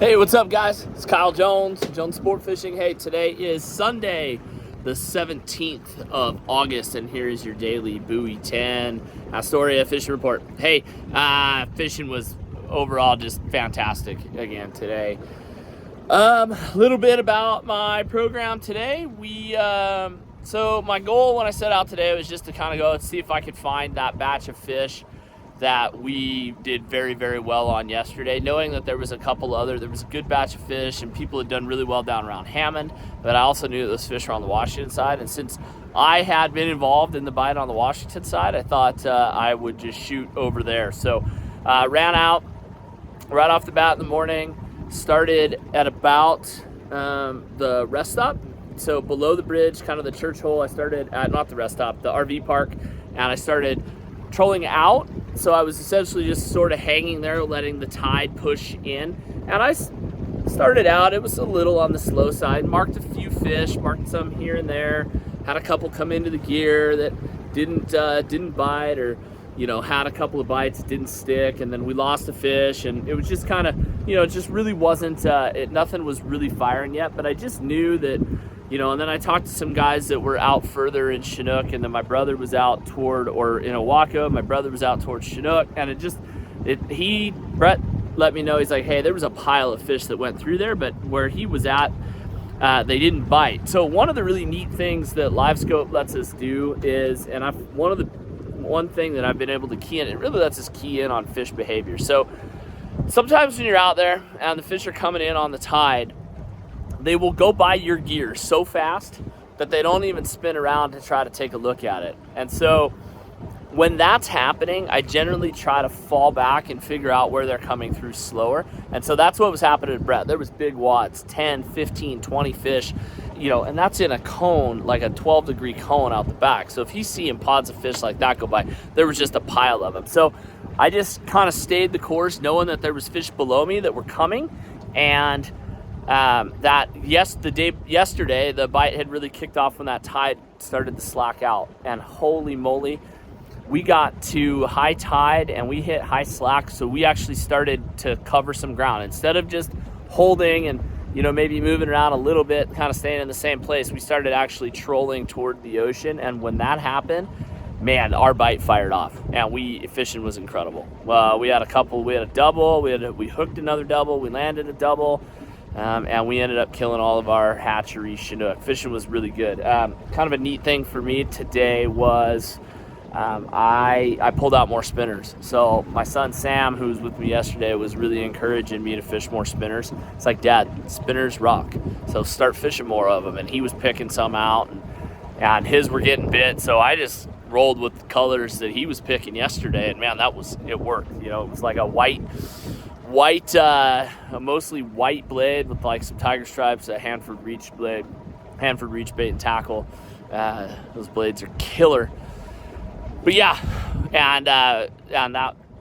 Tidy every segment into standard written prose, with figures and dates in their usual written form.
Hey, what's up, guys? It's Kyle Jones Sport Fishing. Hey, today is Sunday, the 17th of August, and here is your daily Buoy 10 Astoria fishing report. Hey, fishing was overall just fantastic again today. A little bit about my program today. So my goal when I set out today was just to kind of go and see if I could find that batch of fish that we did very, very well on yesterday, knowing that there was a good batch of fish and people had done really well down around Hammond, but I also knew that those fish were on the Washington side. And since I had been involved in the bite on the Washington side, I thought I would just shoot over there. So ran out right off the bat in the morning, started at about the rest stop. So below the bridge, kind of the church hole, I started at, not the rest stop, the RV park, and I started trolling out. So I was essentially just sort of hanging there, letting the tide push in. And I started out, it was a little on the slow side, marked a few fish, marked some here and there, had a couple come into the gear that didn't bite, or had a couple of bites that didn't stick, and then we lost a fish, and it was just kind of, it just really wasn't, nothing was really firing yet, but I just knew that, and then I talked to some guys that were out further in Chinook, and then my brother was out in Oahu, my brother was out towards Chinook, and Brett let me know, he's like, hey, there was a pile of fish that went through there, but where he was at, they didn't bite. So one of the really neat things that LiveScope lets us do is, and one thing that I've been able to key in, it really lets us key in on fish behavior. So sometimes when you're out there and the fish are coming in on the tide, they will go by your gear so fast that they don't even spin around to try to take a look at it. And so when that's happening, I generally try to fall back and figure out where they're coming through slower. And so that's what was happening to Brett. There was big wads, 10, 15, 20 fish, and that's in a cone, like a 12-degree cone out the back. So if he's seeing pods of fish like that go by, there was just a pile of them. So I just kind of stayed the course, knowing that there was fish below me that were coming, and yesterday the bite had really kicked off when that tide started to slack out, and holy moly, we got to high tide and we hit high slack. So we actually started to cover some ground instead of just holding and maybe moving around a little bit, kind of staying in the same place. We started actually trolling toward the ocean, and when that happened, man, our bite fired off, and fishing was incredible. We had a double, we hooked another double, we landed a double. And we ended up killing all of our hatchery Chinook. Fishing was really good. Kind of a neat thing for me today was I pulled out more spinners. So my son Sam, who was with me yesterday, was really encouraging me to fish more spinners. It's like, Dad, spinners rock, so start fishing more of them. And he was picking some out, and his were getting bit. So I just rolled with the colors that he was picking yesterday, and man, it worked. It was like a mostly white blade with like some tiger stripes, a Hanford reach bait and tackle. Those blades are killer. But yeah, and that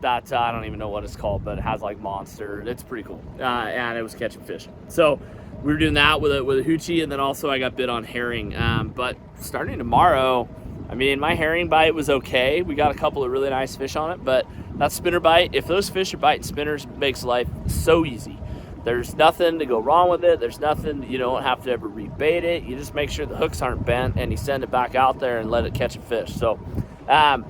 I don't even know what it's called, but it has like monster. It's pretty cool. And it was catching fish. So we were doing that with a hoochie, and then also I got bit on herring. But starting tomorrow, my herring bite was okay. We got a couple of really nice fish on it, but that spinner bite, if those fish are biting spinners, makes life so easy. There's nothing to go wrong with it. There's nothing, you don't have to ever rebait it. You just make sure the hooks aren't bent, and you send it back out there and let it catch a fish. So that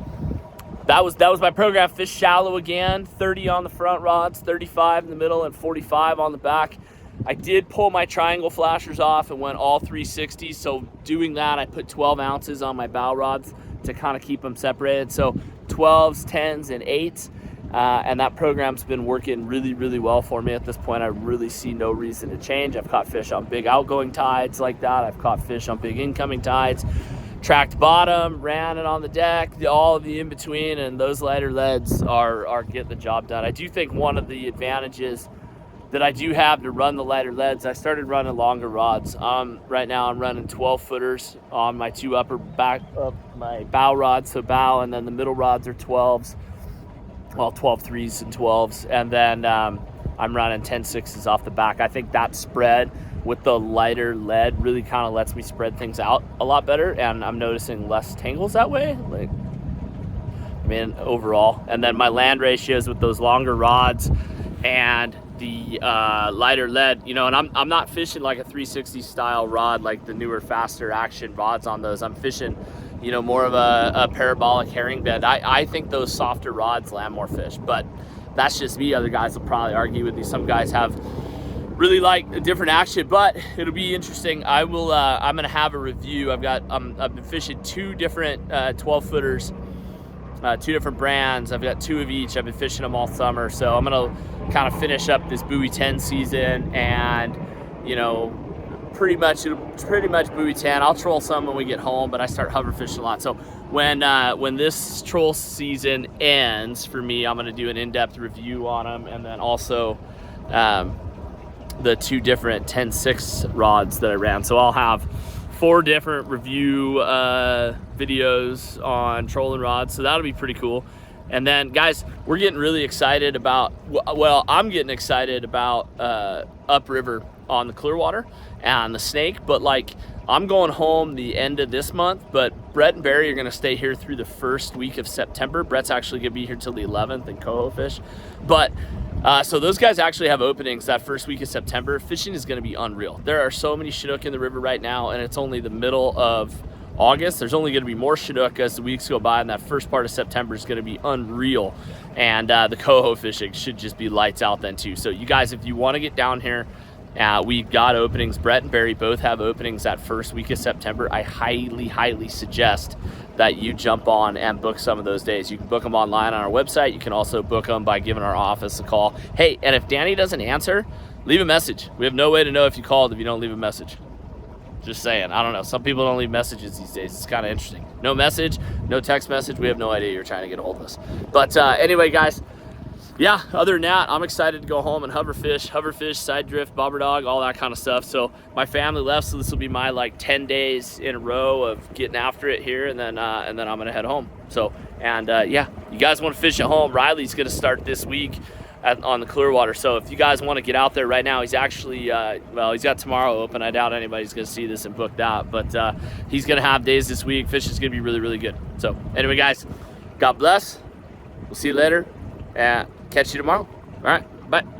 was my program. Fish shallow again, 30 on the front rods, 35 in the middle, and 45 on the back. I did pull my triangle flashers off and went all 360s. So doing that, I put 12 ounces on my bow rods to kind of keep them separated. So 12s, 10s, and 8s. And that program's been working really, really well for me at this point. I really see no reason to change. I've caught fish on big outgoing tides like that. I've caught fish on big incoming tides, tracked bottom, ran it on the deck, all of the in-between, and those lighter leads are getting the job done. I do think one of the advantages that I do have to run the lighter leads, I started running longer rods. Right now I'm running 12 footers on my two upper back of my bow rods, so bow, and then the middle rods are 12s, well, 12 3s and 12s, and then I'm running 10 6s off the back. I think that spread with the lighter lead really kind of lets me spread things out a lot better, and I'm noticing less tangles that way, overall. And then my land ratios with those longer rods and the lighter lead, you know, and I'm not fishing like a 360 style rod like the newer, faster action rods on those. I'm fishing, you know, more of a parabolic herring bed. I think those softer rods land more fish, but that's just me. Other guys will probably argue with me. Some guys have really like a different action, but it'll be interesting. I will I'm gonna have a review. I've been fishing 2 different 12-footers, 2 different brands. I've got 2 of each. I've been fishing them all summer, so I'm gonna kind of finish up this Buoy 10 season, and you know, pretty much Buoy 10. I'll troll some when we get home, but I start hover fishing a lot. So when this troll season ends for me, I'm gonna do an in-depth review on them, and then also the 2 different 10-6 rods that I ran. So I'll have 4 different review videos on trolling rods, so that'll be pretty cool. And then guys, we're getting really excited about, well, I'm getting excited about upriver on the Clearwater and the Snake, but like I'm going home the end of this month, but Brett and Barry are gonna stay here through the first week of September. Brett's actually gonna be here till the 11th and Coho fish. But so those guys actually have openings that first week of September. Fishing is gonna be unreal. There are so many Chinook in the river right now, and it's only the middle of August. There's only going to be more Chinook as the weeks go by, and that first part of September is going to be unreal. And the Coho fishing should just be lights out then too. So you guys, if you want to get down here, we've got openings. Brett and Barry both have openings that first week of September. I highly suggest that you jump on and book some of those days. You can book them online on our website. You can also book them by giving our office a call. Hey, and if Danny doesn't answer, leave a message. We have no way to know if you called if you don't leave a message. Just saying. I don't know. Some people don't leave messages these days. It's kind of interesting. No message, no text message. We have no idea you're trying to get a hold of us. But anyway, guys, yeah, other than that, I'm excited to go home and hover fish, side drift, bobber dog, all that kind of stuff. So my family left, so this will be my like 10 days in a row of getting after it here, and then I'm going to head home. So, and yeah, you guys want to fish at home, Riley's going to start this week on the Clearwater. So if you guys want to get out there right now, he's actually well, he's got tomorrow open. I doubt anybody's going to see this and book that, but he's going to have days this week. Fish is going to be really good. So anyway, guys, God bless. We'll see you later and catch you tomorrow. All right, bye.